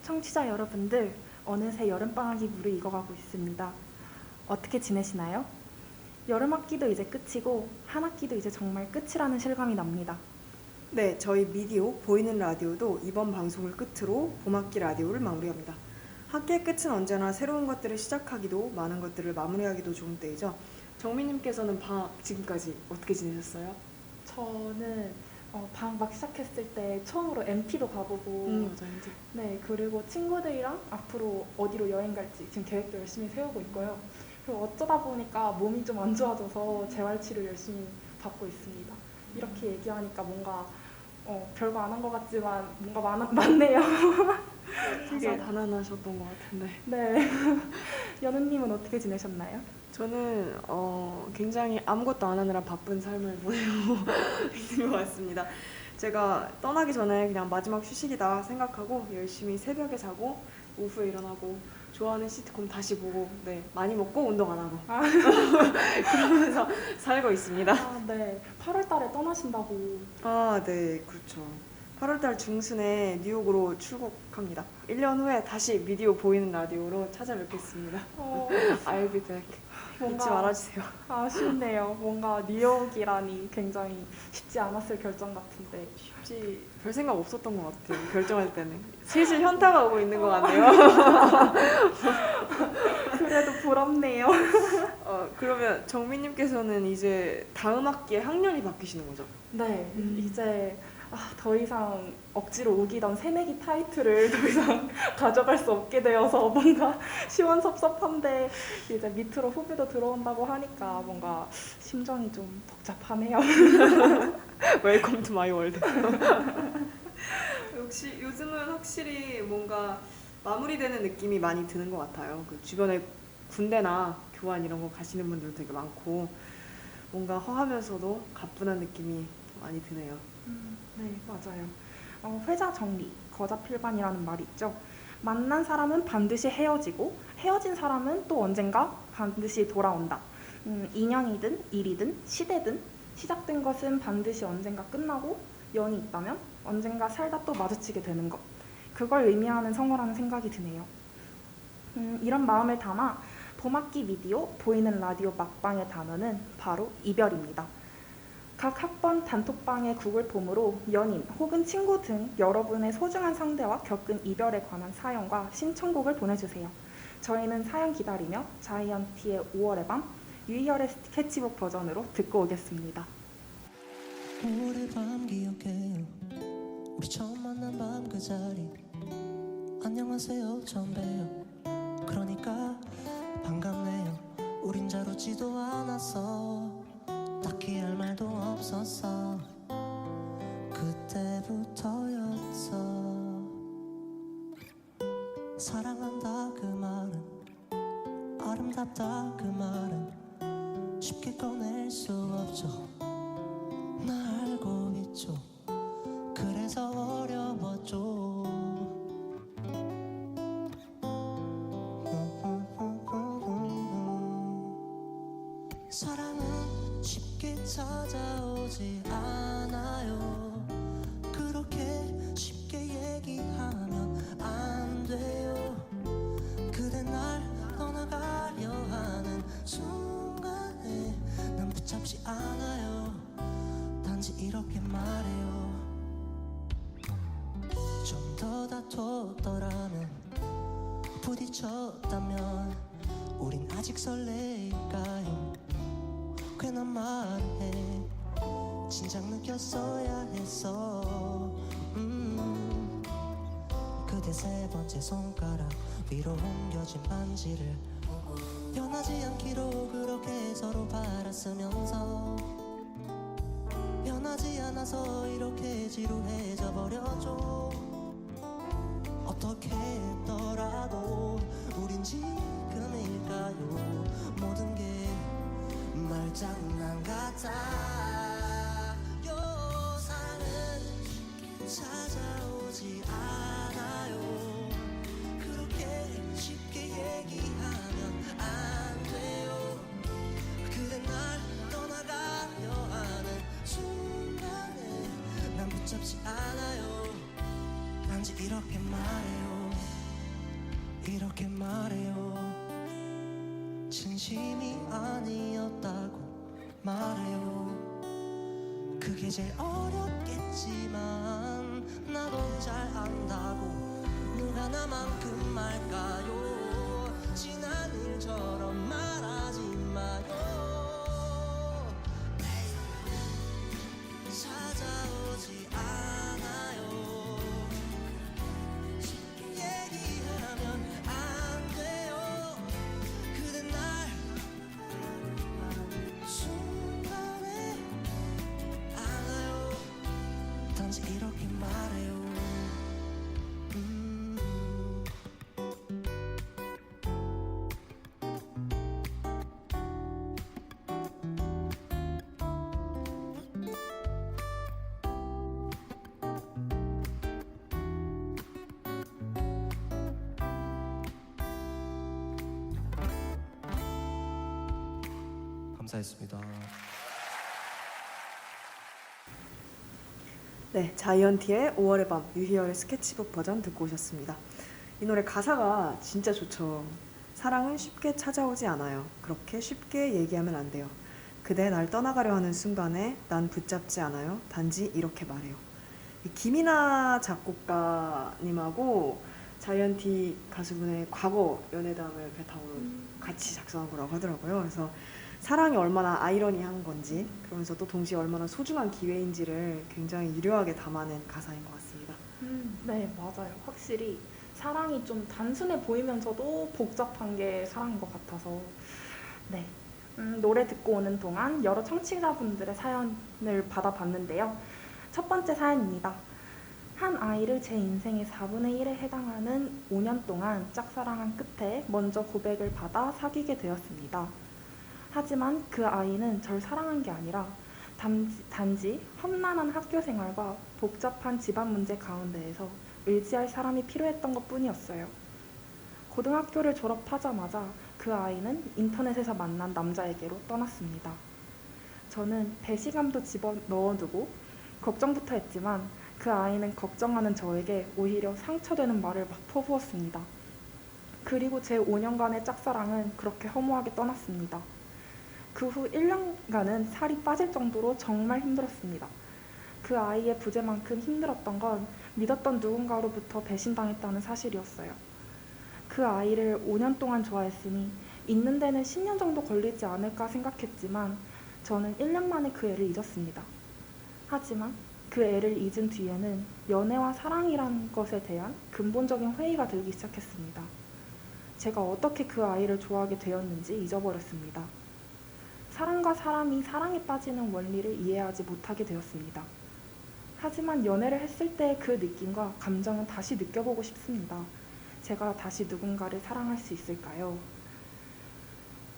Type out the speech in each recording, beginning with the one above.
청취자 여러분들, 어느새 여름방학이 무르익어가고 있습니다. 어떻게 지내시나요? 여름학기도 이제 끝이고 한 학기도 이제 정말 끝이라는 실감이 납니다. 네, 저희 미디어 보이는 라디오도 이번 방송을 끝으로 봄학기 라디오를 마무리합니다. 학기의 끝은 언제나 새로운 것들을 시작하기도 많은 것들을 마무리하기도 좋은 때이죠. 정민님께서는 방학 지금까지 어떻게 지내셨어요? 저는 방학 막 시작했을 때 처음으로 MT도 가보고 맞아요. 네, 그리고 친구들이랑 앞으로 어디로 여행 갈지 지금 계획도 열심히 세우고 있고요. 그리고 어쩌다 보니까 몸이 좀 안 좋아져서 재활치료 열심히 받고 있습니다. 이렇게 얘기하니까 뭔가 별거 안 한 것 같지만 뭔가 많네요. 되게 가난하셨던 것 같은데. 네. 연우님은 어떻게 지내셨나요? 저는 굉장히 아무것도 안 하느라 바쁜 삶을 보내고 있는 것 같습니다. 제가 떠나기 전에 그냥 마지막 휴식이다 생각하고 열심히 새벽에 자고 오후에 일어나고 좋아하는 시트콤 다시 보고 많이 먹고 운동 안 하고 그러면서 살고 있습니다. 아, 네. 8월 달에 떠나신다고. 아, 네, 그렇죠. 8월달 중순에 뉴욕으로 출국합니다. 1년 후에 다시 미디어 보이는 라디오로 찾아뵙겠습니다. I'll be back. 잊지 말아주세요. 아쉽네요. 뭔가 뉴욕이라니 굉장히 쉽지 않았을 결정 같은데. 쉽지 별 생각 없었던 것 같아요. 결정할 때는 슬슬 현타가 오고 있는 것 같네요. 그래도 부럽네요. 그러면 정민님께서는 이제 다음 학기에 학년이 바뀌시는 거죠? 네, 이제 더 이상 억지로 우기던 새내기 타이틀을 더 이상 가져갈 수 없게 되어서 뭔가 시원섭섭한데 이제 밑으로 후배도 들어온다고 하니까 뭔가 심정이 좀 복잡하네요. 웰컴 투 마이 월드. 역시 요즘은 확실히 뭔가 마무리되는 느낌이 많이 드는 것 같아요. 그 주변에 군대나 교환 이런 거 가시는 분들 되게 많고 뭔가 허하면서도 가뿐한 느낌이 많이 드네요. 네, 맞아요. 회자 정리, 거자 필반이라는 말이 있죠. 만난 사람은 반드시 헤어지고 헤어진 사람은 또 언젠가 반드시 돌아온다. 인연이든 일이든 시대든 시작된 것은 반드시 언젠가 끝나고 연이 있다면 언젠가 살다 또 마주치게 되는 것. 그걸 의미하는 성어라는 생각이 드네요. 이런 마음을 담아 봄학기 미디어 보이는 라디오 막방의 단어는 바로 이별입니다. 각 학번 단톡방의 구글 폼으로 연인 혹은 친구 등 여러분의 소중한 상대와 겪은 이별에 관한 사연과 신청곡을 보내주세요. 저희는 사연 기다리며 자이언티의 5월의 밤, 유희열의 스케치북 버전으로 듣고 오겠습니다. 5월의 밤 기억해요. 우리 처음 만난 밤 그 자리. 안녕하세요 처음 봬요. 그러니까 반갑네요. 우린 자루지도 않았어. 딱히 할 말도 없었어. 그때부터였어. 사랑한다 그 말은, 아름답다 그 말은 쉽게 꺼낼 수 없죠. 나 알고 있죠. 그래서 어려웠죠. 사랑은 쉽게 찾아오지 않아요. 그렇게 쉽게 얘기하면 안 돼요. 그대 날 떠나가려 하는 순간에 난 붙잡지 않아요. 단지 이렇게 말해요. 좀 더 다퉜더라면, 부딪혔다면 우린 아직 설레일까요? 괜한 말해 진작 느꼈어야 했어. 그대 세 번째 손가락 위로 옮겨진 반지를 변하지 않기로 그렇게 서로 바랐으면서 변하지 않아서 이렇게 지루해져 버렸죠. 어떻게 했더라도 우린 지금일까요? 모든 게 말장난 같아요. 사랑은 찾아오지 않아요. 그렇게 쉽게 얘기하면 안 돼요. 그대 날 떠나가려 하는 순간에 난 붙잡지 않아요. 단지 이렇게 말해요. 이렇게 말해요. 진심이 아니었다고 말해요. 그게 제일 어렵겠지만 나도 잘 안다고. 누가 나만큼 말까요? 지난 일처럼 말하지 마요. 찾아오지 않아요. 얘기하면 안 돼요. 그대 날 순간에 알아요. 단지 이렇게 말해요. 감사했습니다. 네, 자이언티의 5월의 밤, 유희열의 스케치북 버전 듣고 오셨습니다. 이 노래 가사가 진짜 좋죠. 사랑은 쉽게 찾아오지 않아요. 그렇게 쉽게 얘기하면 안 돼요. 그대 날 떠나가려 하는 순간에 난 붙잡지 않아요. 단지 이렇게 말해요. 이 김이나 작곡가님하고 자이언티 가수분의 과거 연애담을 바탕으로 같이 작성한 거라고 하더라고요. 그래서 사랑이 얼마나 아이러니한 건지, 그러면서 또 동시에 얼마나 소중한 기회인지를 굉장히 유려하게 담아낸 가사인 것 같습니다. 네, 맞아요. 확실히 사랑이 좀 단순해 보이면서도 복잡한 게 사랑인 것 같아서. 네. 노래 듣고 오는 동안 여러 청취자분들의 사연을 받아봤는데요. 첫 번째 사연입니다. 한 아이를 제 인생의 4분의 1에 해당하는 5년 동안 짝사랑한 끝에 먼저 고백을 받아 사귀게 되었습니다. 하지만 그 아이는 절 사랑한 게 아니라 단지 험난한 학교 생활과 복잡한 집안 문제 가운데에서 의지할 사람이 필요했던 것 뿐이었어요. 고등학교를 졸업하자마자 그 아이는 인터넷에서 만난 남자에게로 떠났습니다. 저는 배시감도 집어넣어두고 걱정부터 했지만 그 아이는 걱정하는 저에게 오히려 상처되는 말을 막 퍼부었습니다. 그리고 제 5년간의 짝사랑은 그렇게 허무하게 떠났습니다. 그 후 1년간은 살이 빠질 정도로 정말 힘들었습니다. 그 아이의 부재만큼 힘들었던 건 믿었던 누군가로부터 배신당했다는 사실이었어요. 그 아이를 5년 동안 좋아했으니 잊는 데는 10년 정도 걸리지 않을까 생각했지만 저는 1년 만에 그 애를 잊었습니다. 하지만 그 애를 잊은 뒤에는 연애와 사랑이라는 것에 대한 근본적인 회의가 들기 시작했습니다. 제가 어떻게 그 아이를 좋아하게 되었는지 잊어버렸습니다. 사람과 사람이 사랑에 빠지는 원리를 이해하지 못하게 되었습니다. 하지만 연애를 했을 때의 그 느낌과 감정은 다시 느껴보고 싶습니다. 제가 다시 누군가를 사랑할 수 있을까요?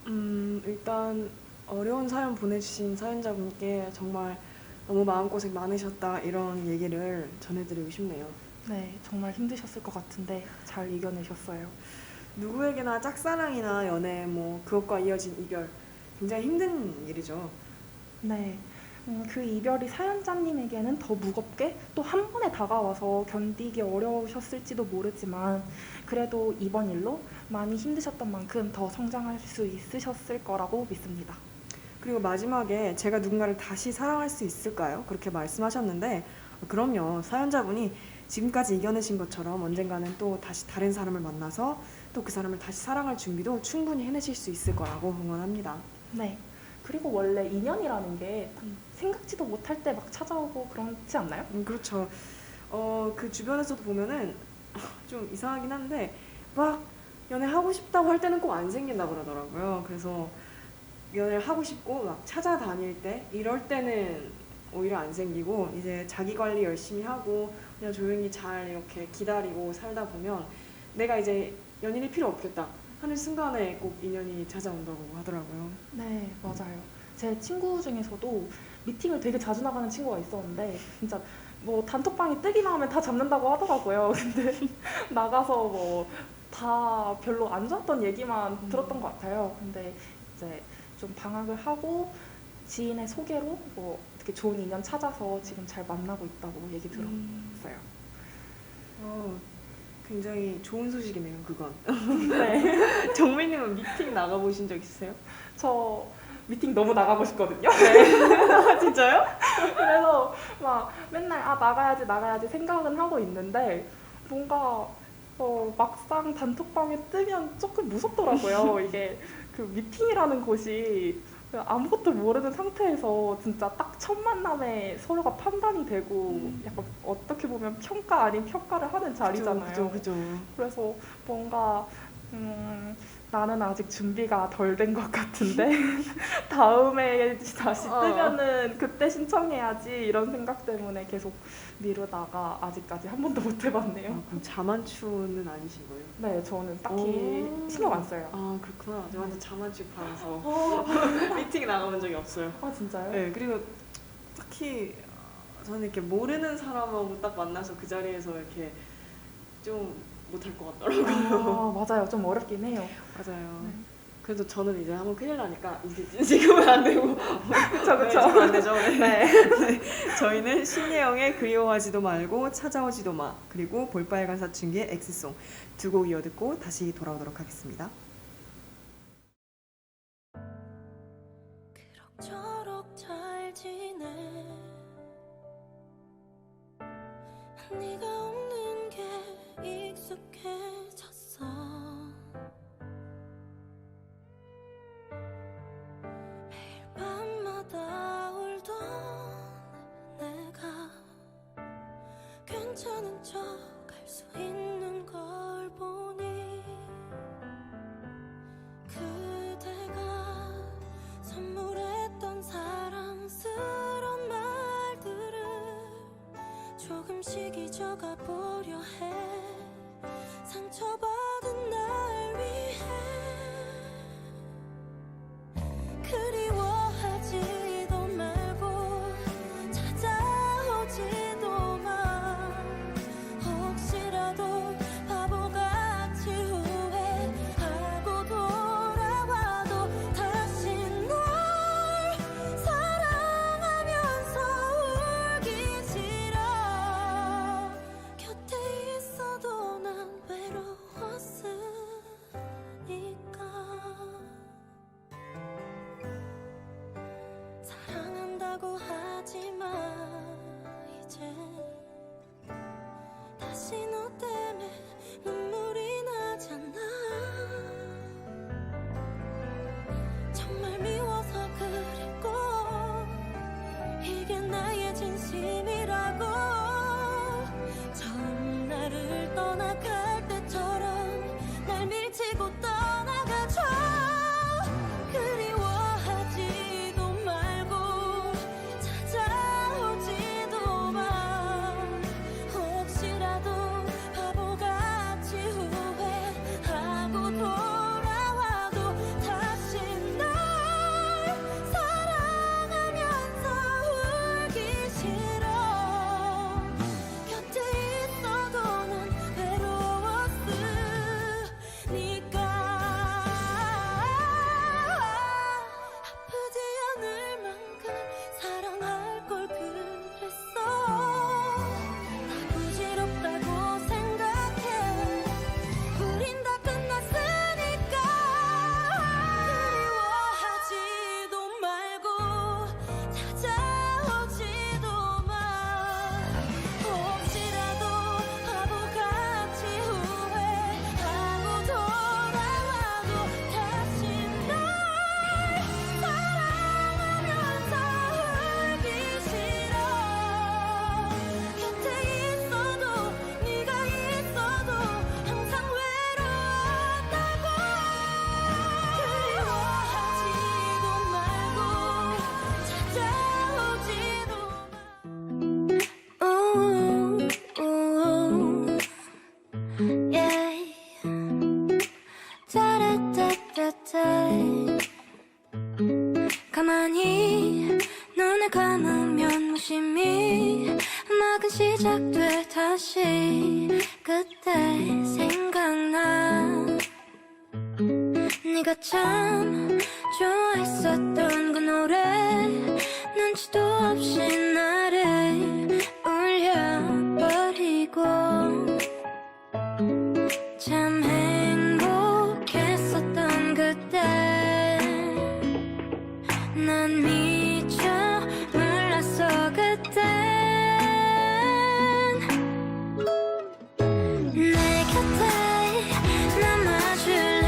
일단 어려운 사연 보내주신 사연자분께 정말 너무 마음고생 많으셨다, 이런 얘기를 전해드리고 싶네요. 네, 정말 힘드셨을 것 같은데 잘 이겨내셨어요. 누구에게나 짝사랑이나 연애, 그것과 이어진 이별, 굉장히 힘든 일이죠. 네, 그 이별이 사연자님에게는 더 무겁게 또 한 번에 다가와서 견디기 어려우셨을지도 모르지만 그래도 이번 일로 많이 힘드셨던 만큼 더 성장할 수 있으셨을 거라고 믿습니다. 그리고 마지막에 제가 누군가를 다시 사랑할 수 있을까요? 그렇게 말씀하셨는데, 그럼요. 사연자분이 지금까지 이겨내신 것처럼 언젠가는 또 다시 다른 사람을 만나서 또 그 사람을 다시 사랑할 준비도 충분히 해내실 수 있을 거라고 응원합니다. 네. 그리고 원래 인연이라는 게 생각지도 못할 때 막 찾아오고 그렇지 않나요? 그렇죠. 그 주변에서도 보면은 좀 이상하긴 한데 막 연애하고 싶다고 할 때는 꼭 안 생긴다고 그러더라고요. 그래서 연애를 하고 싶고 막 찾아다닐 때, 이럴 때는 오히려 안 생기고, 이제 자기 관리 열심히 하고 그냥 조용히 잘 이렇게 기다리고 살다 보면 내가 이제 연인이 필요 없겠다 하는 순간에 꼭 인연이 찾아온다고 하더라고요. 네, 맞아요. 제 친구 중에서도 미팅을 되게 자주 나가는 친구가 있었는데 진짜 뭐 단톡방에 뜨기만 하면 다 잡는다고 하더라고요. 근데 나가서 다 별로 안 좋았던 얘기만 들었던 것 같아요. 근데 이제 좀 방학을 하고 지인의 소개로 어떻게 좋은 인연 찾아서 지금 잘 만나고 있다고 얘기 들었어요. 굉장히 좋은 소식이네요, 그건. 네. 정민님은 미팅 나가보신 적 있으세요? 저 미팅 너무 나가고 싶거든요. 아, 진짜요? 그래서 막 맨날 나가야지 생각은 하고 있는데 뭔가 막상 단톡방에 뜨면 조금 무섭더라고요. 이게 그 미팅이라는 곳이 아무것도 모르는 상태에서 진짜 딱 첫 만남에 서로가 판단이 되고 약간 어떻게 보면 평가 아닌 평가를 하는 자리잖아요. 그죠. 그래서 뭔가 나는 아직 준비가 덜 된 것 같은데 다음에 다시 뜨면은 그때 신청해야지 이런 생각 때문에 계속 미루다가 아직까지 한 번도 못 해봤네요. 그럼 자만추는 아니신 거예요? 네, 저는 딱히 오. 신경 안 써요. 아, 그렇구나. 저 완전 자만추파라서 미팅 나가본 적이 없어요. 아 진짜요? 네, 그리고 딱히 저는 이렇게 모르는 사람하고 딱 만나서 그 자리에서 이렇게 좀 못할 것 같더라고요. 아, 맞아요. 좀 어렵긴 해요. 맞아요. 네. 그래도 저는 이제 한번 큰일 나니까 이제 지금은 안 되고 그쵸, 네, 그쵸. 지금 안 되죠. 네. 네. 저희는 신예영의 그리워하지도 말고 찾아오지도 마 그리고 볼빨간 사춘기의 엑스송 두 곡 이어 듣고 다시 돌아오도록 하겠습니다. 그럭저럭 잘 지내 네가 없는 게 익숙해졌어 매일 밤마다 울던 내가 괜찮은 척 할 수 있는 걸 보니 그대가 선물했던 사랑스러운 말들을 조금씩 잊어가 보려 해 상처받은 날 위해 그리워하지도 말고 찾아오지도 마 혹시라도 바보같이 후회하고 돌아와도 다시 널 사랑하면서 울기 싫어 곁에 있어도 난 외로웠으니까 사랑한다고 하지마 이제 다시 너 때문에 눈물이 나잖아 정말 미워서 그랬고 이게 나의 진심이라고 처음 나를 떠나갈 때처럼 날 밀치고 떠나가줘 그리워하지도 말고 찾아오지도 마 혹시라도 바보같이 후회하고 돌아와도 다시 널 사랑하면서 울기 싫어 곁에 있어도 난 외로웠으니까 아프지 않을 만큼 사랑할 걸 그랬어 나 부질없다고 생각해 우린 다 끝났으니까 그리워하지도 말고 찾아오지도 마 혹시라도 바보같이 후회하고 돌아와도 다시 널 사랑하면서 울기 싫어 곁에 있어도 네가 있어도 항상 외롭다고 그리워하지도 말고 찾아오지도 마 yeah. 따라따따따 가만히 눈을 감으면 무심히 음악은 시작돼 다시 그때 생각나 네가 참 좋아했었던 그 노래 눈치도 없이 나를 울려버리고 곁에 남아줄래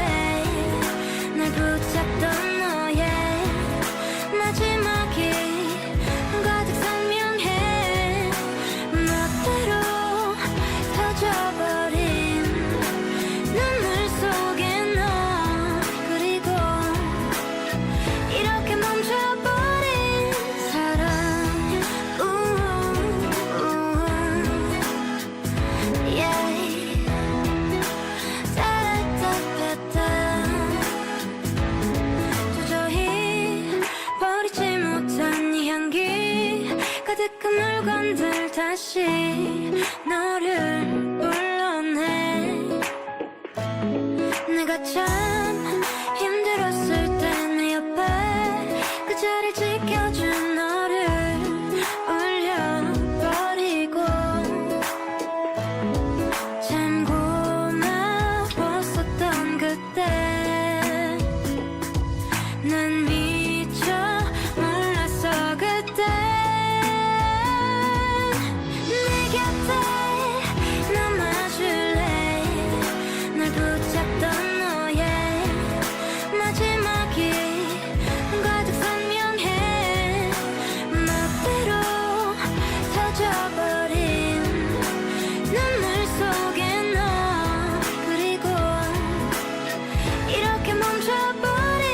날 붙잡던 너의 마지막이 가득 선명해 멋대로 터져버린 눈물 속에 너 그리고 이렇게 멈춰버린 사랑 yeah. 따라따따따 도저히 버리지 못한 이 향기 가득한 물건들 다시 너를 불러내 내가 참 힘들었을 때 내 옆에 그 자리를 지켜준 너를 울려버리고 참 고마웠었던 그때 난 미처 몰랐어 그때 내 곁에 남아줄래 날 붙잡던 너의 마지막이 가득 선명해 멋대로 터져버린 눈물 속에 너 그리고 이렇게 멈춰버린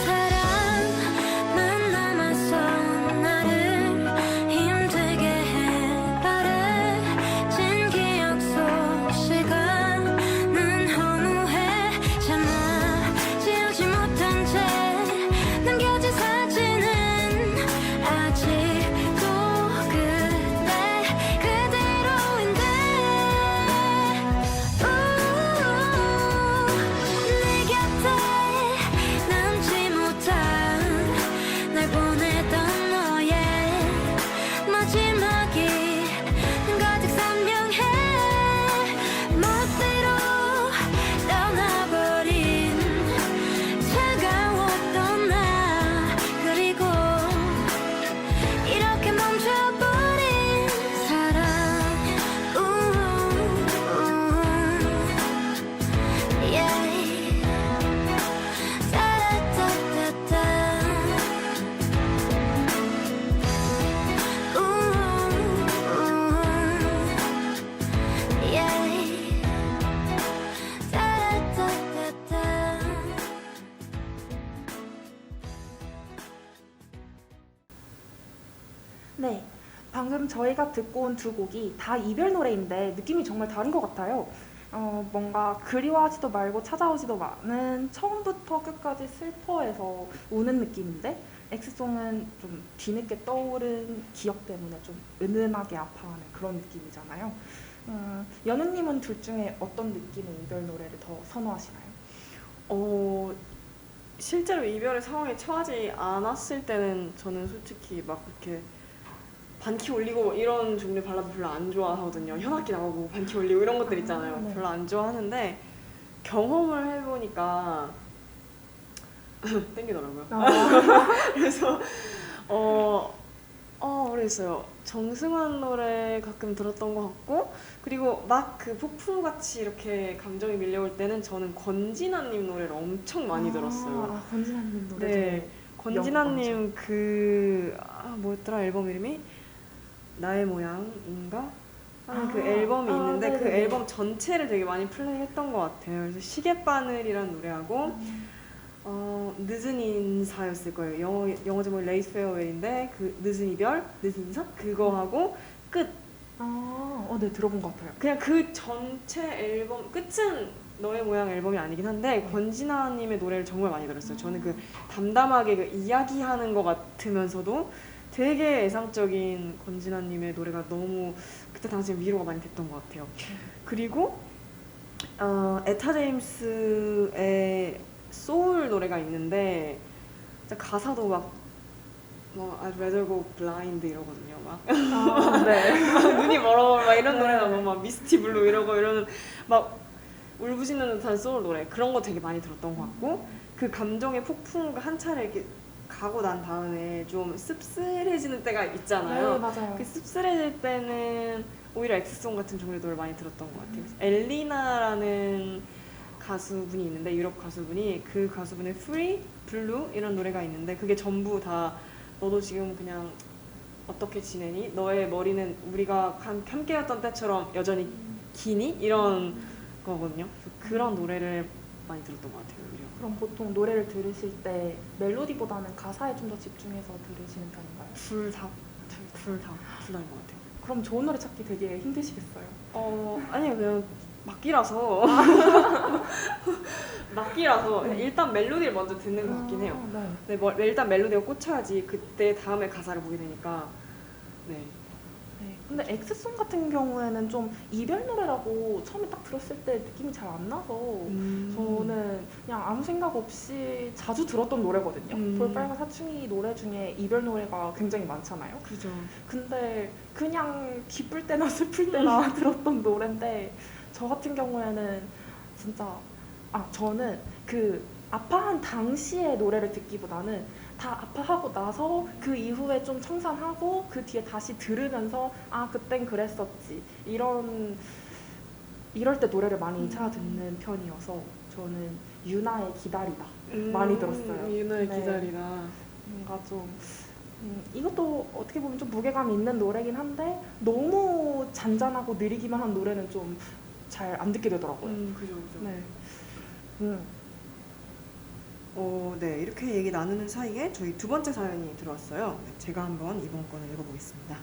사랑만 남아서 나를 힘들게 해 바래진 기억 속 시간은 허무해 참아 지우지 못한 채 남겨진 사진은 아직도 그때 그대로인데 내 곁에 남지 못한 날 보내던 너의 마지막이 가득 선명해 멋대로 떠나버린 차가웠던 나 그리고 이렇게 멈춰버린 사랑 yeah. 따라따따따 yeah. 따라따따따 네, 방금 저희가 듣고 온 두 곡이 다 이별 노래인데 느낌이 정말 다른 것 같아요. 뭔가 그리워하지도 말고 찾아오지도 마는 처음부터 끝까지 슬퍼해서 우는 느낌인데 엑스송은 좀 뒤늦게 떠오른 기억 때문에 좀 은은하게 아파하는 그런 느낌이잖아요. 연우님은 둘 중에 어떤 느낌의 이별 노래를 더 선호하시나요? 실제로 이별의 상황에 처하지 않았을 때는 저는 솔직히 막 이렇게 반키 올리고 이런 종류의 발라드 별로 안 좋아하거든요. 현악기 나오고 반키 올리고 이런 것들 있잖아요. 네. 별로 안 좋아하는데 경험을 해보니까 땡기더라고요. 그래서 모르겠어요. 정승환 노래 가끔 들었던 것 같고 그리고 막 그 폭풍같이 이렇게 감정이 밀려올 때는 저는 권진아님 노래를 엄청 많이 들었어요. 권진아님 노래. 네, 권진아님 뭐였더라 앨범 이름이? 나의 모양인가? 하는 그 앨범이 있는데 그 네네네. 앨범 전체를 되게 많이 플레이했던 것 같아요. 그래서 시계바늘이라는 노래하고 늦은 인사였을 거예요. 영어 제목이 레이트 페어웨이인데 그 늦은 이별, 늦은 인사 그거 하고 끝. 네, 들어본 것 같아요. 그냥 그 전체 앨범 끝은 너의 모양 앨범이 아니긴 한데 권진아님의 노래를 정말 많이 들었어요. 저는 그 담담하게 그 이야기하는 것 같으면서도 되게 애상적인 권진아님의 노래가 너무 그때 당시에 위로가 많이 됐던 것 같아요. 그리고 에타 제임스의 소울 노래가 있는데 진짜 가사도 막 I'd rather go blind 이러거든요. 막 네. 눈이 멀어 막 이런 노래 나오고 막 미스티 블루 이러는 막 울부짖는 듯한 소울 노래 그런 거 되게 많이 들었던 것 같고 그 감정의 폭풍과 한 차례 이렇게 가고 난 다음에 좀 씁쓸해지는 때가 있잖아요. 네, 맞아요. 그 씁쓸해질 때는 오히려 엑스송 같은 종류의 노래를 많이 들었던 것 같아요. 엘리나라는 가수분이 있는데 유럽 가수분이 그 가수분의 Free, Blue 이런 노래가 있는데 그게 전부 다 너도 지금 그냥 어떻게 지내니? 너의 머리는 우리가 함께였던 때처럼 여전히 기니? 이런 거거든요. 그런 노래를 많이 들었던 것 같아요. 오히려. 그럼 보통 노래를 들으실 때 멜로디보다는 가사에 좀 더 집중해서 들으시는 편인가요? 둘 다인 것 같아요. 그럼 좋은 노래 찾기 되게 힘드시겠어요? 아니요, 그냥 막기라서. 막기라서 그냥 일단 멜로디를 먼저 듣는 것 같긴 해요. 네. 네, 일단 멜로디가 꽂혀야지 그때 다음에 가사를 보게 되니까. 네. 네. 근데 엑스송 같은 경우에는 좀 이별 노래라고 처음에 딱 들었을 때 느낌이 잘 안 나서 저는 그냥 아무 생각 없이 자주 들었던 노래거든요. 볼빨간 사춘기 노래 중에 이별 노래가 굉장히 많잖아요. 그죠. 근데 그냥 기쁠 때나 슬플 때나 들었던 노래인데 저 같은 경우에는 진짜 저는 그 아파한 당시의 노래를 듣기보다는 다 아파하고 나서 그 이후에 좀 청산하고 그 뒤에 다시 들으면서 그땐 그랬었지 이럴 때 노래를 많이 찾아 듣는 편이어서 저는 유나의 기다리다 많이 들었어요. 유나의 네. 기다리다. 뭔가 좀 이것도 어떻게 보면 좀 무게감 있는 노래긴 한데 너무 잔잔하고 느리기만 한 노래는 좀 잘 안 듣게 되더라고요. 그죠. 네. 네, 이렇게 얘기 나누는 사이에 저희 두 번째 사연이 들어왔어요. 네, 제가 한번 이번 건을 읽어보겠습니다.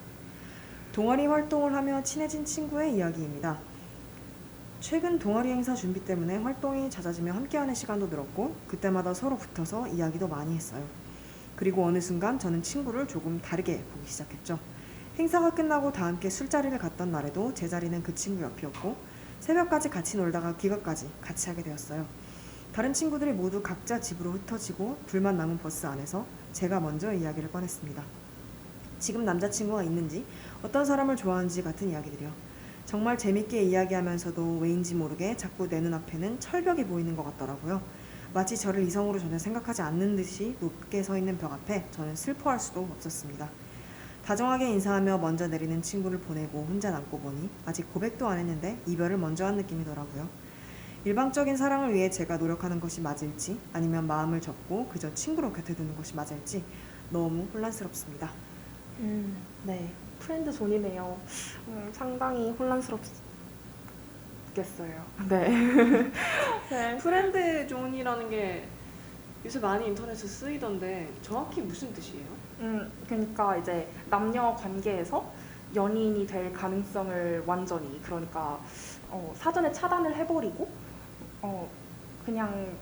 동아리 활동을 하며 친해진 친구의 이야기입니다. 최근 동아리 행사 준비 때문에 활동이 잦아지며 함께하는 시간도 늘었고 그때마다 서로 붙어서 이야기도 많이 했어요. 그리고 어느 순간 저는 친구를 조금 다르게 보기 시작했죠. 행사가 끝나고 다 함께 술자리를 갔던 날에도 제 자리는 그 친구 옆이었고 새벽까지 같이 놀다가 귀가까지 같이 하게 되었어요. 다른 친구들이 모두 각자 집으로 흩어지고 둘만 남은 버스 안에서 제가 먼저 이야기를 꺼냈습니다. 지금 남자친구가 있는지 어떤 사람을 좋아하는지 같은 이야기들이요. 정말 재밌게 이야기하면서도 왜인지 모르게 자꾸 내 눈앞에는 철벽이 보이는 것 같더라고요. 마치 저를 이성으로 전혀 생각하지 않는 듯이 높게 서 있는 벽 앞에 저는 슬퍼할 수도 없었습니다. 다정하게 인사하며 먼저 내리는 친구를 보내고 혼자 남고 보니 아직 고백도 안 했는데 이별을 먼저 한 느낌이더라고요. 일방적인 사랑을 위해 제가 노력하는 것이 맞을지 아니면 마음을 접고 그저 친구로 곁에 두는 것이 맞을지 너무 혼란스럽습니다. 네. 프렌드 존이네요. 상당히 혼란스럽겠어요. 네. 네. 프렌드 존이라는 게 요새 많이 인터넷에 쓰이던데 정확히 무슨 뜻이에요? 그러니까 이제 남녀 관계에서 연인이 될 가능성을 완전히 그러니까 사전에 차단을 해버리고 그냥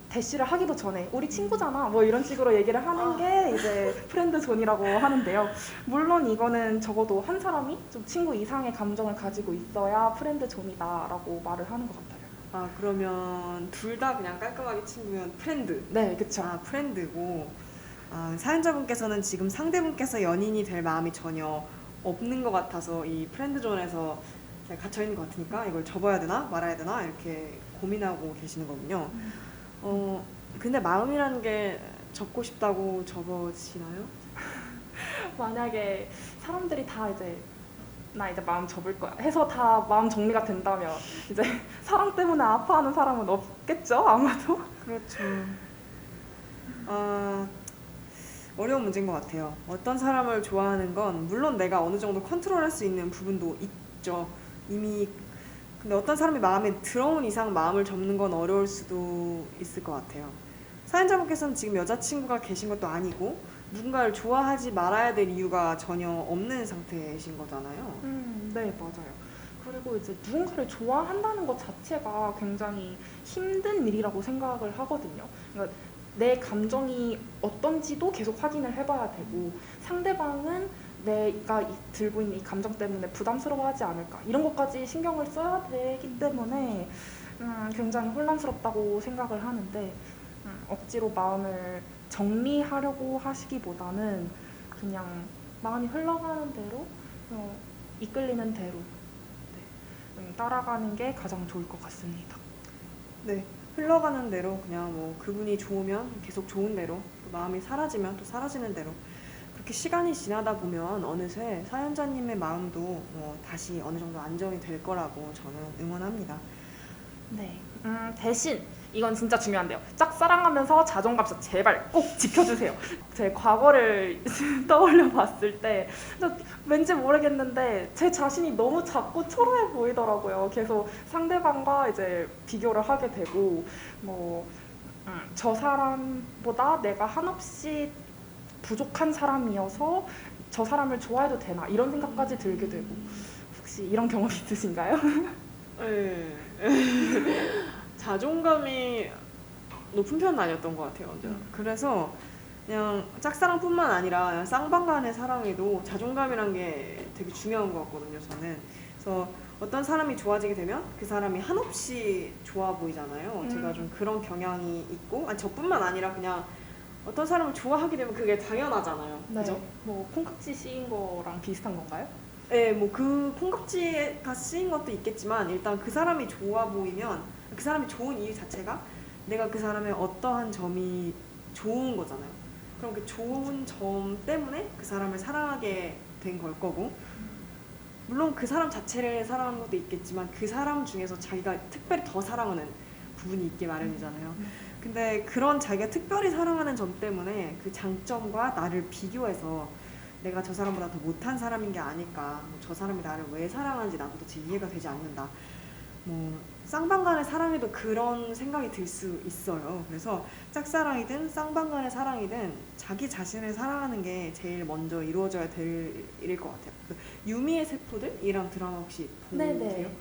대시를 하기도 전에 우리 친구잖아 뭐 이런 식으로 얘기를 하는 게 이제 프렌드 존이라고 하는데요. 물론 이거는 적어도 한 사람이 좀 친구 이상의 감정을 가지고 있어야 프렌드 존이다라고 말을 하는 것 같아요. 그러면 둘 다 그냥 깔끔하게 친구면 프렌드. 네, 그쵸. 프렌드고. 사연자분께서는 지금 상대분께서 연인이 될 마음이 전혀 없는 것 같아서 이 프렌드존에서 갇혀 있는 것 같으니까 이걸 접어야 되나 말아야 되나 이렇게 고민하고 계시는 거군요. 근데 마음이라는 게 접고 싶다고 접어지나요? 만약에 사람들이 다 이제 나 이제 마음 접을 거야 해서 다 마음 정리가 된다면 이제 사랑 때문에 아파하는 사람은 없겠죠 아마도. 그렇죠. 어려운 문제인 것 같아요. 어떤 사람을 좋아하는 건 물론 내가 어느 정도 컨트롤할 수 있는 부분도 있죠. 이미 근데 어떤 사람이 마음에 들어온 이상 마음을 접는 건 어려울 수도 있을 것 같아요. 사연자분께서는 지금 여자친구가 계신 것도 아니고 누군가를 좋아하지 말아야 될 이유가 전혀 없는 상태이신 거잖아요. 네, 맞아요. 그리고 이제 누군가를 좋아한다는 것 자체가 굉장히 힘든 일이라고 생각을 하거든요. 그러니까 내 감정이 어떤지도 계속 확인을 해봐야 되고 상대방은 내가 들고 있는 이 감정 때문에 부담스러워하지 않을까 이런 것까지 신경을 써야 되기 때문에 굉장히 혼란스럽다고 생각을 하는데 억지로 마음을 정리하려고 하시기보다는 그냥 마음이 흘러가는 대로 이끌리는 대로 따라가는 게 가장 좋을 것 같습니다. 네, 흘러가는 대로 그냥 뭐 그분이 좋으면 계속 좋은 대로 또 마음이 사라지면 또 사라지는 대로 그렇게 시간이 지나다 보면 어느새 사연자님의 마음도 다시 어느 정도 안정이 될 거라고 저는 응원합니다. 네. 대신 이건 진짜 중요한데요. 짝사랑하면서 자존감 진짜 제발 꼭 지켜주세요. 제 과거를 떠올려 봤을 때 왠지 모르겠는데 제 자신이 너무 작고 초라해 보이더라고요. 계속 상대방과 이제 비교를 하게 되고 저 사람보다 내가 한없이 부족한 사람이어서 저 사람을 좋아해도 되나 이런 생각까지 들게 되고 혹시 이런 경험 있으신가요? 네. 자존감이 높은 편은 아니었던 것 같아요. 언제나. 그래서 그냥 짝사랑뿐만 아니라 그냥 쌍방간의 사랑에도 자존감이란 게 되게 중요한 것 같거든요. 저는. 그래서 어떤 사람이 좋아지게 되면 그 사람이 한없이 좋아 보이잖아요. 제가 좀 그런 경향이 있고, 아니 저뿐만 아니라 그냥 어떤 사람을 좋아하게 되면 그게 당연하잖아요. 그죠? 뭐 콩깍지 씌인 거랑 비슷한 건가요? 네, 뭐 그 콩깍지가 쓰인 것도 있겠지만 일단 그 사람이 좋아 보이면 그 사람이 좋은 이유 자체가 내가 그 사람의 어떠한 점이 좋은 거잖아요. 그럼 그 좋은 점 때문에 그 사람을 사랑하게 된 걸 거고, 물론 그 사람 자체를 사랑하는 것도 있겠지만 그 사람 중에서 자기가 특별히 더 사랑하는 부분이 있기 마련이잖아요. 근데 그런 자기가 특별히 사랑하는 점 때문에 그 장점과 나를 비교해서 내가 저 사람보다 더 못한 사람인 게 아닐까, 저 사람이 나를 왜 사랑하는지 나도 도대체 이해가 되지 않는다, 쌍방간의 사랑에도 그런 생각이 들 수 있어요. 그래서 짝사랑이든 쌍방간의 사랑이든 자기 자신을 사랑하는 게 제일 먼저 이루어져야 될 일일 것 같아요. 그 유미의 세포들이란 드라마 혹시 보세요? 네네.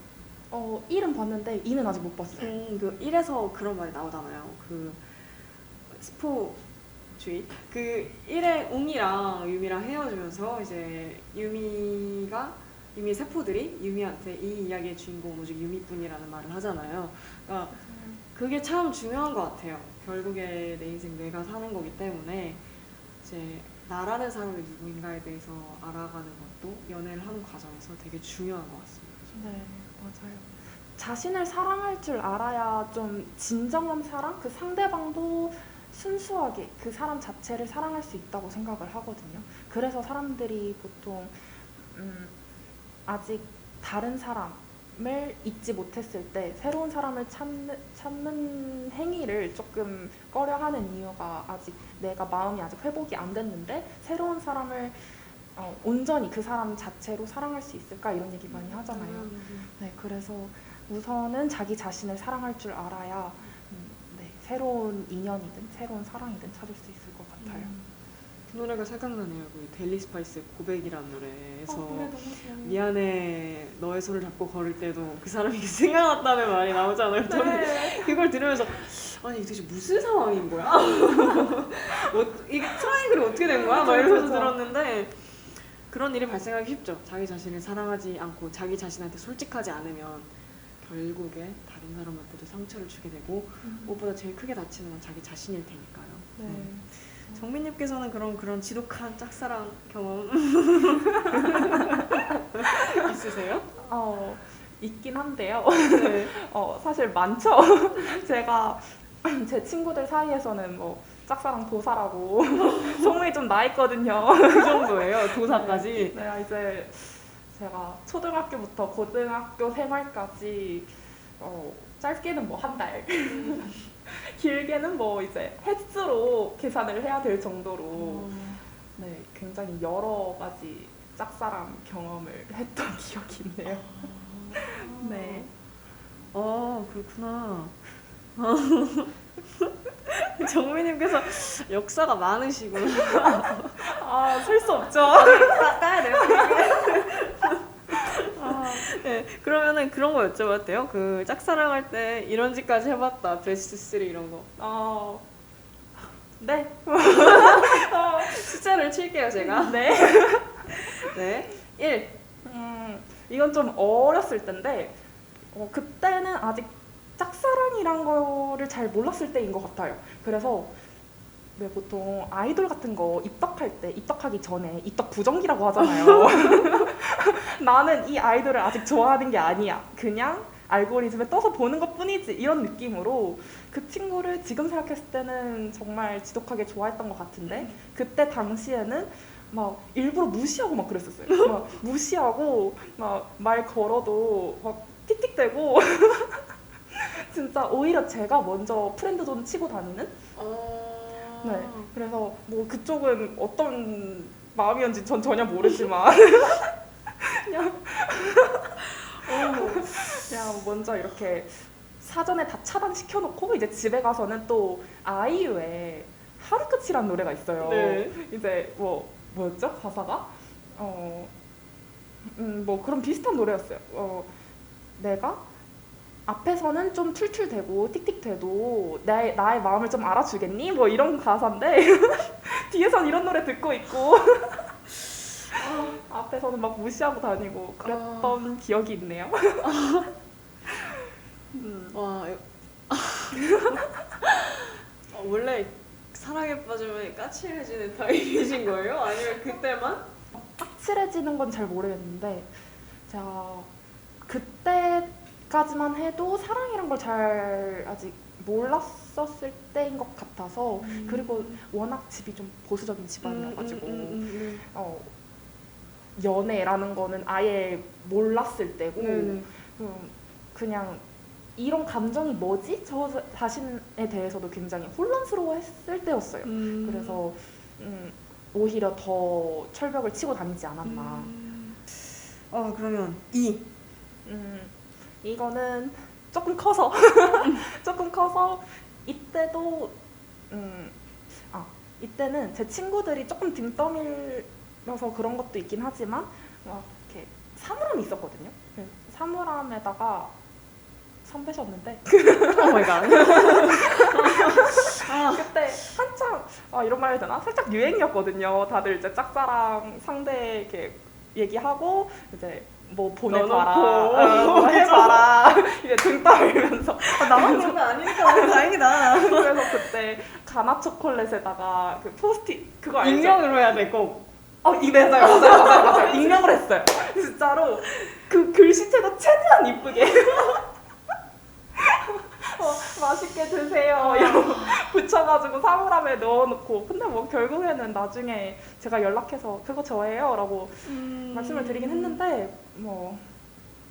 1은 봤는데 2는 아직 못 봤어요. 그 1에서 그런 말이 나오잖아요. 그 스포주의. 그 1에 웅이랑 유미랑 헤어지면서 이제 유미의 세포들이 유미한테 이 이야기의 주인공은 오직 유미뿐이라는 말을 하잖아요. 그러니까 그게 참 중요한 것 같아요. 결국에 내 인생 내가 사는 거기 때문에 이제 나라는 사람이 누구인가에 대해서 알아가는 것도 연애를 하는 과정에서 되게 중요한 것 같습니다. 네, 맞아요. 자신을 사랑할 줄 알아야 좀 진정한 사랑? 그 상대방도 순수하게 그 사람 자체를 사랑할 수 있다고 생각을 하거든요. 그래서 사람들이 보통 아직 다른 사람을 잊지 못했을 때 새로운 사람을 찾는 행위를 조금 꺼려하는 이유가 아직 내가 마음이 아직 회복이 안 됐는데 새로운 사람을 온전히 그 사람 자체로 사랑할 수 있을까 이런 얘기 많이 하잖아요. 네, 그래서 우선은 자기 자신을 사랑할 줄 알아야 새로운 인연이든 새로운 사랑이든 찾을 수 있을 것 같아요. 그 노래가 생각나네요. 그 델리 스파이스의 고백이라는 노래에서 노래 너무 좋아요. 미안해 너의 손을 잡고 걸을 때도 그 사람이 생각났다는 말이 나오잖아요. 저는 그걸 들으면서 아니 이게 도대체 무슨 상황인 거야? 이게 트라이앵글이 어떻게 된 거야? 막 이러면서 들었는데 그런 일이 발생하기 쉽죠. 자기 자신을 사랑하지 않고 자기 자신한테 솔직하지 않으면 결국에 다른 사람한테도 상처를 주게 되고 무엇보다 제일 크게 다치는 건 자기 자신일 테니까요. 네. 정민님께서는 그런 지독한 짝사랑 경험 있으세요? 있긴 한데요. 네. 사실 많죠. 제가 제 친구들 사이에서는 뭐 짝사랑 도사라고 소문이 좀 나 있거든요. 그 정도예요. 도사까지. 네, 이제 제가 초등학교부터 고등학교 생활까지 짧게는 뭐 한 달, 길게는 뭐 이제 횟수로 계산을 해야 될 정도로 네, 굉장히 여러 가지 짝사랑 경험을 했던 기억이 있네요. 네. 그렇구나. 정민님께서 역사가 많으시구나. 셀 수 없죠. 따야 돼요. 네, 그러면은 그런 거 여쭤봐도 돼요? 그 짝사랑할 때 이런 짓까지 해봤다. 베스트 3 이런 거. 네. 숫자를 칠게요, 제가. 네. 네. 1. 이건 좀 어렸을 때인데 그때는 아직 짝사랑이란 거를 잘 몰랐을 때인 것 같아요. 그래서 왜 보통 아이돌 같은 거 입덕하기 전에 입덕 부정기라고 하잖아요. 나는 이 아이돌을 아직 좋아하는 게 아니야. 그냥 알고리즘에 떠서 보는 것뿐이지. 이런 느낌으로 그 친구를 지금 생각했을 때는 정말 지독하게 좋아했던 것 같은데 그때 당시에는 막 일부러 무시하고 막 그랬었어요. 막 무시하고 막 말 걸어도 막 틱틱대고 진짜 오히려 제가 먼저 프렌드존 치고 다니는? 네. 그래서 뭐 그쪽은 어떤 마음이었는지 전 전혀 모르지만 그냥 먼저 이렇게 사전에 다 차단시켜놓고 이제 집에 가서는 또 아이유의 하루 끝이란 노래가 있어요. 네. 이제 뭐였죠? 가사가? 뭐 그런 비슷한 노래였어요. 내가 앞에서는 좀 툴툴대고 틱틱대도 나의 마음을 좀 알아주겠니? 뭐 이런 가사인데 뒤에선 이런 노래 듣고 있고 앞에서는 막 무시하고 다니고 그랬던 기억이 있네요. 와, 원래 사랑에 빠지면 까칠해지는 타입이신 거예요? 아니면 그때만? 까칠해지는 건 잘 모르겠는데 제가 그때까지만 해도 사랑이란 걸 잘 아직 몰랐었을 때인 것 같아서 그리고 워낙 집이 좀 보수적인 집안이어가지고 연애라는 거는 아예 몰랐을 때고 네네. 그냥 이런 감정이 뭐지? 저 자신에 대해서도 굉장히 혼란스러워했을 때였어요. 그래서 오히려 더 철벽을 치고 다니지 않았나. 그러면 이거는 조금 커서 조금 커서 이때도 이때는 제 친구들이 조금 등 떠밀려서 그런 것도 있긴 하지만 막 이렇게 사물함이 있었거든요. 사물함에다가 선배셨는데 오 마이 갓. 그때 한참 이런 말 해야 되나? 살짝 유행이었거든요. 다들 이제 짝사랑 상대 이렇게 얘기하고 이제 뭐 보내봐라, 뭐 해봐라 이제 등 떠밀면서 나만 그런 거 아니니까 너무 다행이다. 그래서 그때 가나 초콜릿에다가 그 포스트잇 그거 알죠? 익명으로 해야 돼, 꼭. 네, 맞아요. 익명을 했어요. 진짜로 그 글씨체도 최대한 이쁘게 맛있게 드세요 이러고 붙여가지고 사물함에 넣어놓고 근데 뭐 결국에는 나중에 제가 연락해서 그거 저예요 라고 말씀을 드리긴 했는데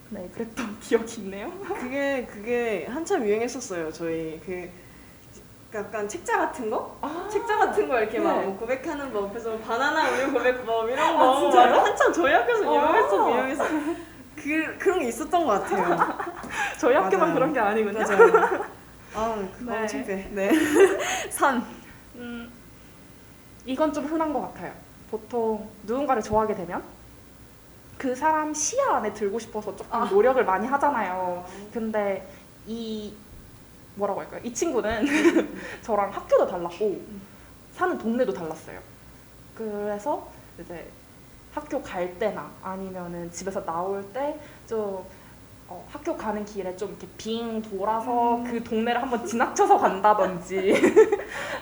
네 그랬던 기억이 있네요. 그게 한참 유행했었어요. 저희 약간 책자 같은 거? 책자 같은 거 이렇게 막 네. 고백하는 법, 그래서 바나나 우유 고백법 이런 거 진짜요? 한참 저희 학교에서 유행했어. 그런 게 있었던 것 같아요. 저희 학교만 맞아요. 그런 게 아니군요. 맞아요. 네. 창피해. 네. 산. 이건 좀 흔한 것 같아요. 보통 누군가를 좋아하게 되면 그 사람 시야 안에 들고 싶어서 조금 노력을 많이 하잖아요. 근데 뭐라고 할까요? 이 친구는 저랑 학교도 달랐고 사는 동네도 달랐어요. 그래서 이제 학교 갈 때나 아니면은 집에서 나올 때 좀 학교 가는 길에 좀 이렇게 빙 돌아서 그 동네를 한번 지나쳐서 간다든지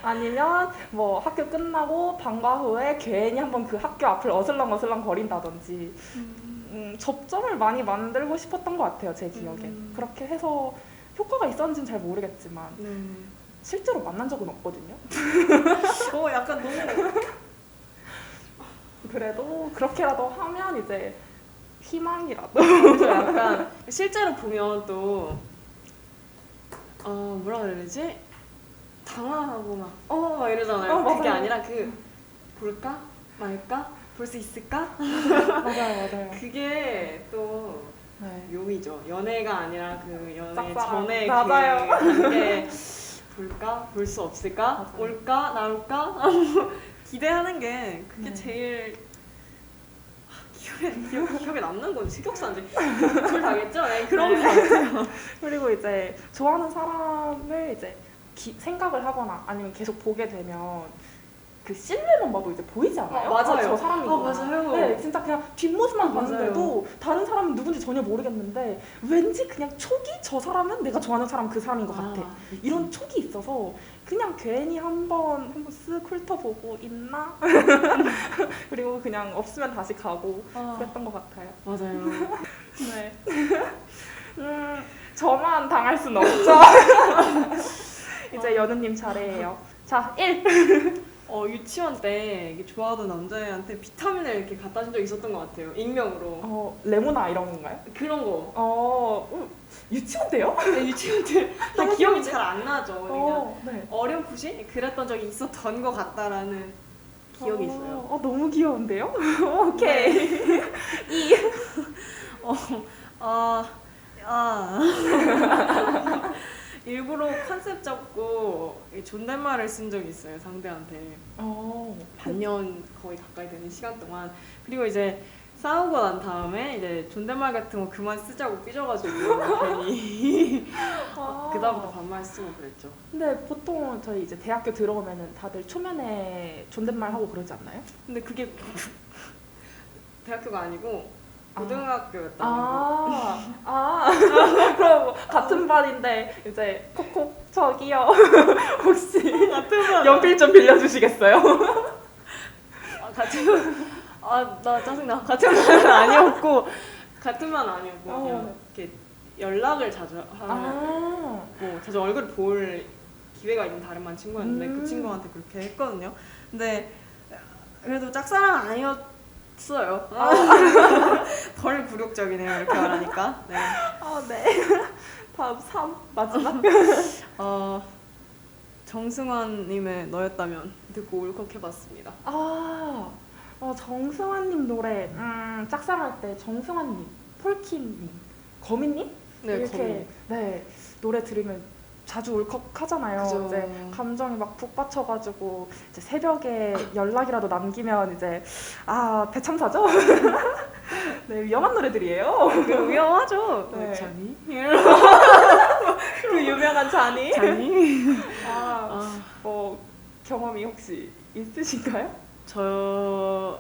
아니면 뭐 학교 끝나고 방과 후에 괜히 한번 그 학교 앞을 어슬렁어슬렁 거린다든지 접점을 많이 만들고 싶었던 것 같아요. 제 기억에. 그렇게 해서 효과가 있었는지는 잘 모르겠지만 실제로 만난 적은 없거든요. 약간 너무 그래도 그렇게라도 하면 이제 희망이라도 그래서 약간 실제로 보면 또 뭐라 그래야 되지? 당황하고 막 이러잖아요. 맞아요. 그게 아니라 볼까? 말까? 볼 수 있을까? 맞아요. 그게 또 네. 묘미죠. 연애가 아니라 그 연애 짝사랑. 전에 맞아요. 그 단계 볼까? 볼 수 없을까? 맞아요. 올까? 나올까? 기대하는 게 그게 네. 제일 기억에 남는 건 식욕사인지 둘 다겠죠? 네, 그런 거 같아요. 그리고 이제 좋아하는 사람을 이제 생각을 하거나 아니면 계속 보게 되면 그 실루엣만 봐도 이제 보이지 않아요? 맞아요. 저 사람이구나. 맞아요. 네, 진짜 그냥 뒷모습만 맞아요. 봤는데도 다른 사람은 누군지 전혀 모르겠는데 왠지 그냥 촉이 저 사람은 내가 좋아하는 사람 그 사람인 것 같아. 이런 촉이 있어서 그냥 괜히 한번 쓱 훑어보고 있나? 그리고 그냥 없으면 다시 가고 그랬던 것 같아요. 맞아요. 네. 저만 당할 순 없죠. 이제 연우님 차례예요. 자, 1. 유치원 때 이게 좋아하던 남자애한테 비타민을 이렇게 갖다 준 적 있었던 것 같아요. 익명으로. 레모나 이런 건가요? 그런 거. 유치원 때요? 네, 유치원 때 너무 기억이 귀여운데? 잘 안 나죠. 그냥 네. 어렴풋이 그랬던 적이 있었던 것 같다라는 기억이 있어요. 너무 귀여운데요? 오케이. 일부러 컨셉 잡고 존댓말을 쓴 적이 있어요, 상대한테. 반년 거의 가까이 되는 시간 동안. 그리고 이제 싸우고 난 다음에 이제 존댓말 같은 거 그만 쓰자고 삐져가지고 괜히 그다음부터 반말 쓰고 그랬죠. 근데 보통 저희 이제 대학교 들어오면은 다들 초면에 존댓말 하고 그러지 않나요? 근데 그게 대학교가 아니고 고등학교였다. 그럼 같은 반인데 이제 콕콕 저기요. 혹시 같은 반. 연필 좀 빌려주시겠어요? 나 짜증나. 같은 반은 아니었고 같은 반은 아니었고 네. 그냥 이렇게 연락을 자주 하고 자주 얼굴을 볼 기회가 있는 다른 반 친구였는데 그 친구한테 그렇게 했거든요. 근데 그래도 짝사랑 아니었어요. 덜 굴욕적이네요, 이렇게 말하니까. 네. 네. 다음 3 마지막. 정승환님의 너였다면 듣고 울컥해봤습니다. 정승환님 노래 짝사랑할 때 정승환님, 폴킴님, 거미님 네, 이렇게 노래 들으면 자주 울컥하잖아요. 그죠. 이제 감정이 막 북받쳐가지고 이제 새벽에 연락이라도 남기면 이제 대참사죠. 네, 위험한 노래들이에요. 위험하죠. 네. 자니? 그 유명한 자니. 자니? 경험이 혹시 있으신가요? 저희는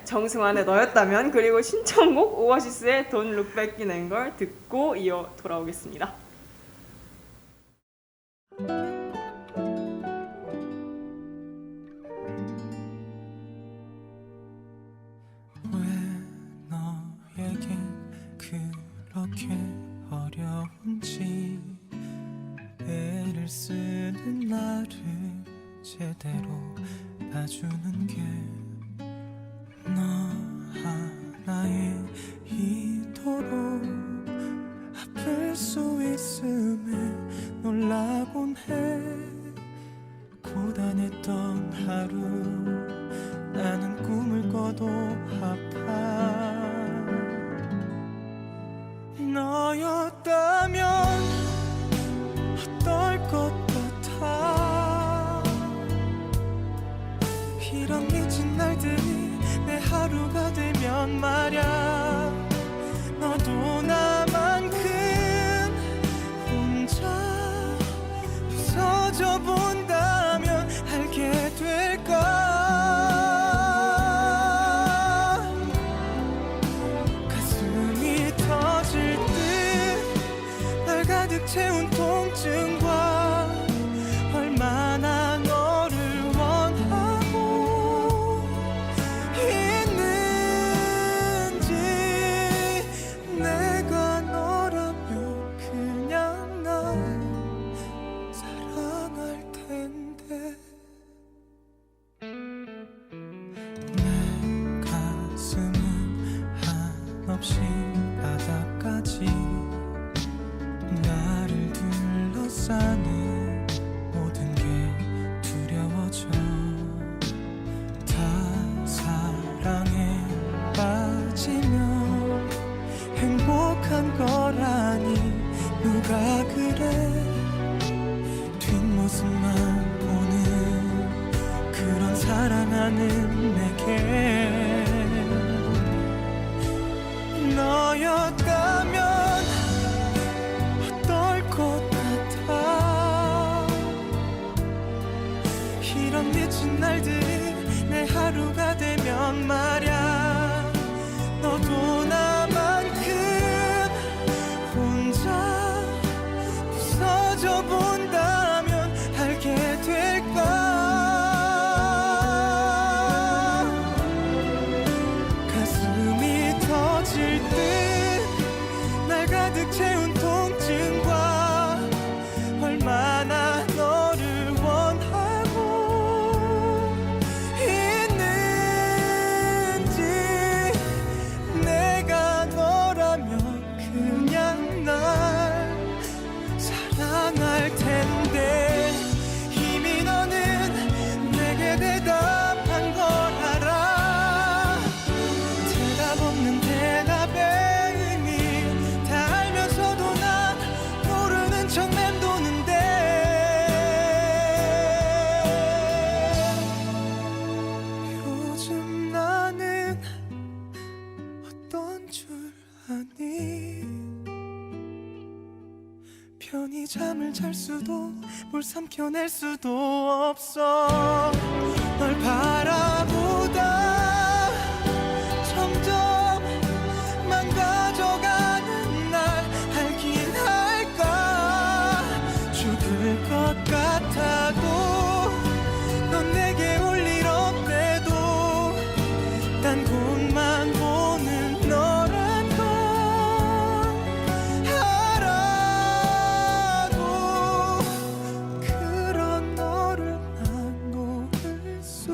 정승환의 너였다면 그리고 신청곡 오아시스의 Don't Look Back in Anger 듣고 이어 돌아오겠습니다. 왜 너에겐 그렇게 어려운지 애를 쓰는 나를 제대로 봐주는 게 너 하나에 이토록 아플 수 있음에 놀라곤 해. 고단했던 하루 나는 꿈을 꿔도 아파. 너였다면 어떨 것 같아. 이런 미친 날들이 내 하루가 되면 말야. 너도 나만큼 혼자 부서져 본다면 알게 될까. 가슴이 터질 듯 날 가득 채운 통증과 얼마나 너를 원하고 있는지. 내가 너라면 그냥 날 사랑할 텐데. 내 가슴은 한없이 바닥까지 나를 둘러싼 편히 잠을 잘 수도 뭘 삼켜낼 수도 없어. 널 바라보다 점점 망가져가는 날 알긴 할까. 죽을 것 같아도 넌 내게 올 일 없대도 딴 곳만 보는 너란 걸 알아도 그런 너를 난 놓을 수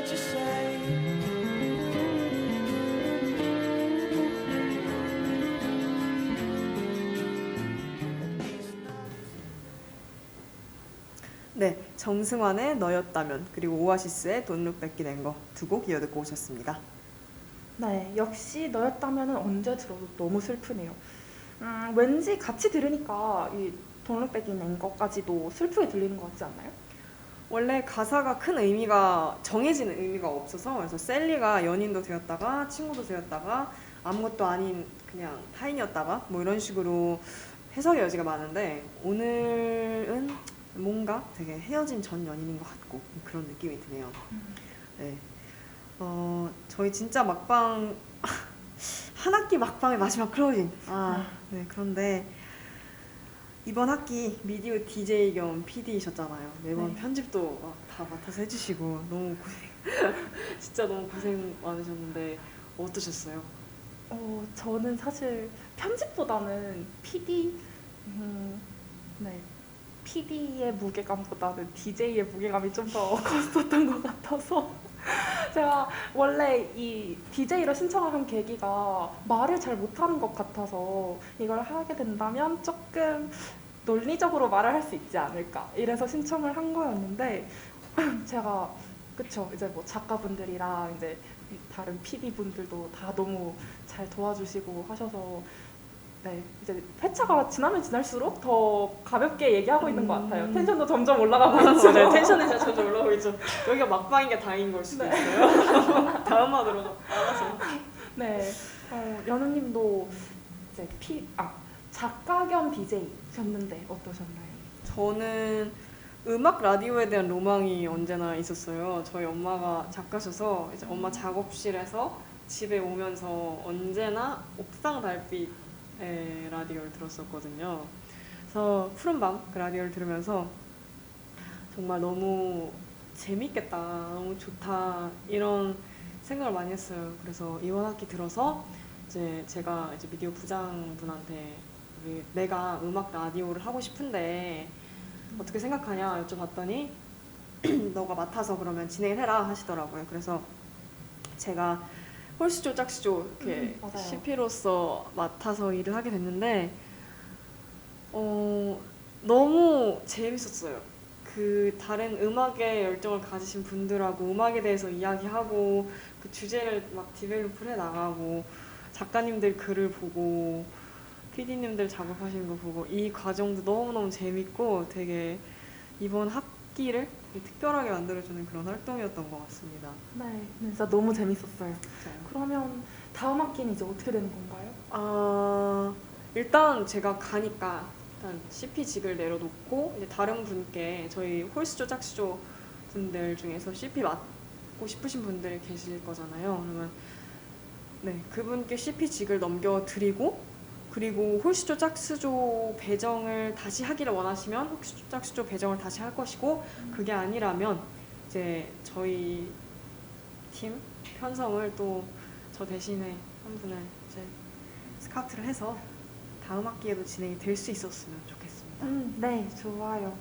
what you say. 네, 정승환의 너였다면 그리고 오아시스의 Don't Look Back이 낸 거 두 곡 이어 듣고 오셨습니다. 네, 역시 너였다면 언제 들어도 너무 슬프네요. 왠지 같이 들으니까 이 돈룩백이 낸 것까지도 슬프게 들리는 것 같지 않나요? 원래 가사가 큰 의미가 정해진 의미가 없어서 그래서 셀리가 연인도 되었다가 친구도 되었다가 아무것도 아닌 그냥 타인이었다가 뭐 이런 식으로 해석의 여지가 많은데 오늘은 뭔가 되게 헤어진 전 연인인 것 같고 그런 느낌이 드네요. 네. 저희 진짜 막방 한 학기 막방의 마지막 클로징. 네. 그런데 이번 학기 미디어 DJ 겸 PD이셨잖아요. 매번 네. 편집도 막 다 맡아서 해주시고 너무 고생, 진짜 너무 고생 많으셨는데 어떠셨어요? 저는 사실 편집보다는 PD의 무게감보다는 DJ의 무게감이 좀 더 컸었던 것 같아서 제가 원래 이 DJ로 신청을 한 계기가 말을 잘 못하는 것 같아서 이걸 하게 된다면 조금 논리적으로 말을 할 수 있지 않을까 이래서 신청을 한 거였는데 제가 그쵸 이제 뭐 작가분들이랑 이제 다른 PD분들도 다 너무 잘 도와주시고 하셔서 네 이제 회차가 지나면 지날수록 더 가볍게 얘기하고 있는 것 같아요. 텐션도 점점 올라가고 있죠. 맞아요. 텐션이 진짜 점점 올라오고 있죠. 여기가 막방인 게 다행인 걸 수도 있어요. 다음 화로 알아서. 네, 연우님도 이제 작가 겸 DJ셨는데 어떠셨나요? 저는 음악 라디오에 대한 로망이 언제나 있었어요. 저희 엄마가 작가셔서 이제 엄마 작업실에서 집에 오면서 언제나 옥상 달빛의 라디오를 들었었거든요. 그래서 푸른밤 그 라디오를 들으면서 정말 너무 재밌겠다, 너무 좋다 이런 생각을 많이 했어요. 그래서 이번 학기 들어서 이제 제가 이제 미디어 부장분한테 내가 음악 라디오를 하고 싶은데 어떻게 생각하냐 여쭤봤더니 너가 맡아서 그러면 진행을 해라 하시더라고요. 그래서 제가 홀수조 짝수조 이렇게 맞아요. CP로서 맡아서 일을 하게 됐는데 너무 재밌었어요. 그 다른 음악에 열정을 가지신 분들하고 음악에 대해서 이야기하고 그 주제를 막 디벨롭을 해 나가고 작가님들 글을 보고 PD님들 작업하시는 거 보고 이 과정도 너무너무 재밌고 되게 이번 학기를 되게 특별하게 만들어주는 그런 활동이었던 것 같습니다. 네, 진짜 너무 재밌었어요. 그러면 다음 학기는 이제 어떻게 되는 건가요? 일단 제가 가니까 일단 CP직을 내려놓고 이제 다른 분께 저희 홀수조 짝수조 분들 중에서 CP 맡고 싶으신 분들이 계실 거잖아요. 그러면 네, 그분께 CP직을 넘겨드리고 그리고 홀수조 짝수조 배정을 다시 하기를 원하시면 홀수조 짝수조 배정을 다시 할 것이고 그게 아니라면 이제 저희 팀 편성을 또 저 대신에 한 분을 이제 스카우트를 해서 다음 학기에도 진행이 될 수 있었으면 좋겠습니다. 네, 좋아요.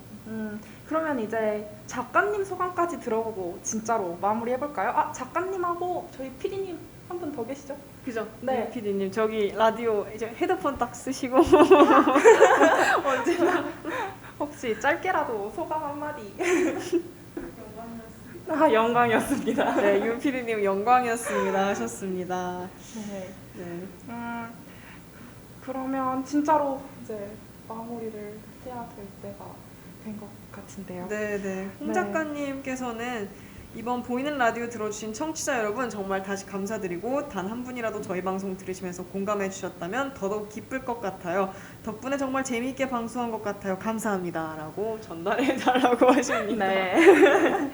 그러면 이제 작가님 소감까지 들어보고 진짜로 마무리해볼까요? 작가님하고 저희 PD님 한 분 더 계시죠? 그죠? 네. PD님 저기 라디오 이제 헤드폰 딱 쓰시고 언제나 혹시 짧게라도 소감 한마디. 영광이었습니다. 네, 윤 PD님 영광이었습니다 하셨습니다. 네. 네. 그러면 진짜로 이제 마무리를 해야 될 때가 된 것 같은데요. 네네. 홍 네. 작가님께서는 이번 보이는 라디오 들어주신 청취자 여러분 정말 다시 감사드리고 단 한 분이라도 저희 방송 들으시면서 공감해 주셨다면 더더욱 기쁠 것 같아요. 덕분에 정말 재미있게 방송한 것 같아요. 감사합니다. 라고 전달해 달라고 하십니다. 네.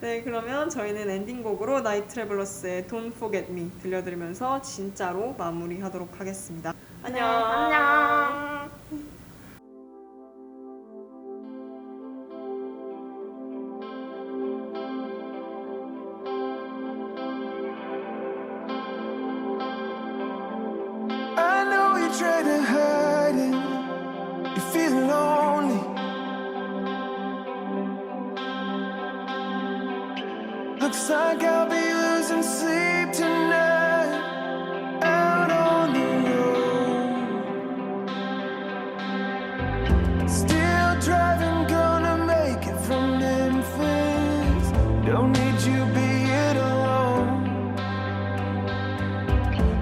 네, 그러면 저희는 엔딩곡으로 나이트 트래블러스의 Don't Forget Me 들려드리면서 진짜로 마무리하도록 하겠습니다. 안녕. 안녕. I know you try to hide it. You feel lonely. I Looks like I'll be losing sleep tonight, out on the road. Still driving, gonna make it from Memphis. Don't need you being alone.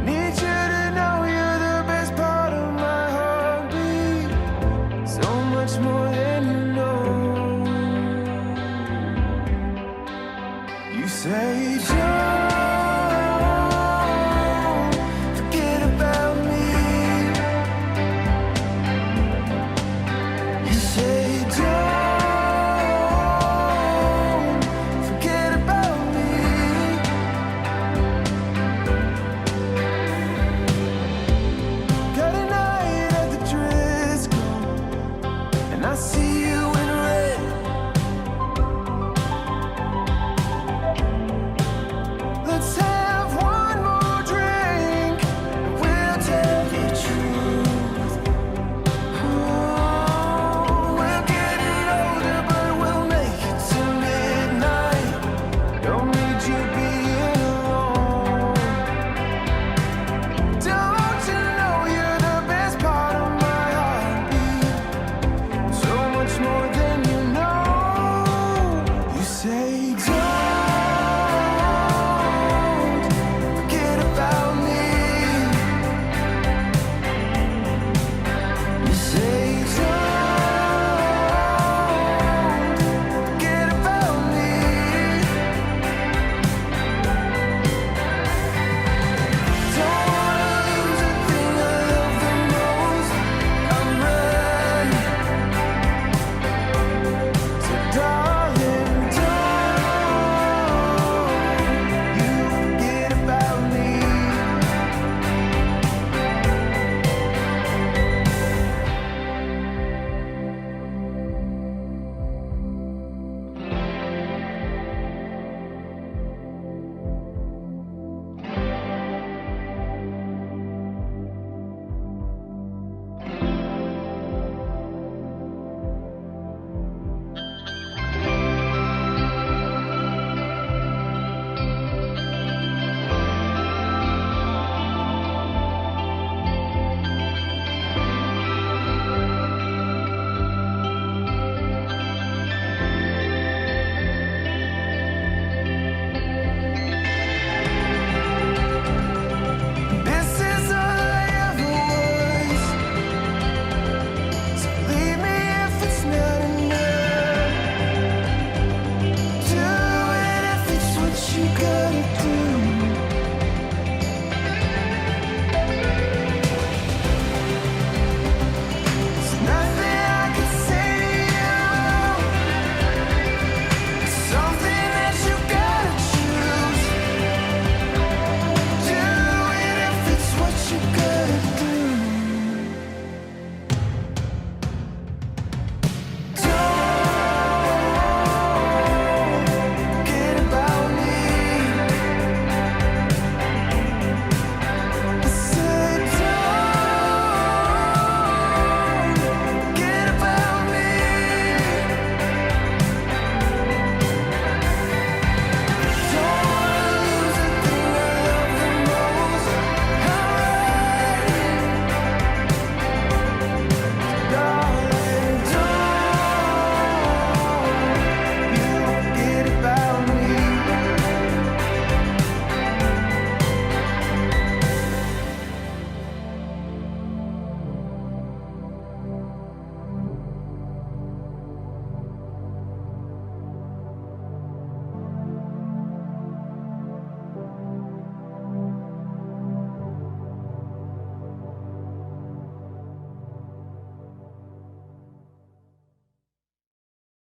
Need you to know you're the best part of my heartbeat. So much more than you know. You say don't forget about me. You say don't forget about me. Got a night at the Driscoll, and I see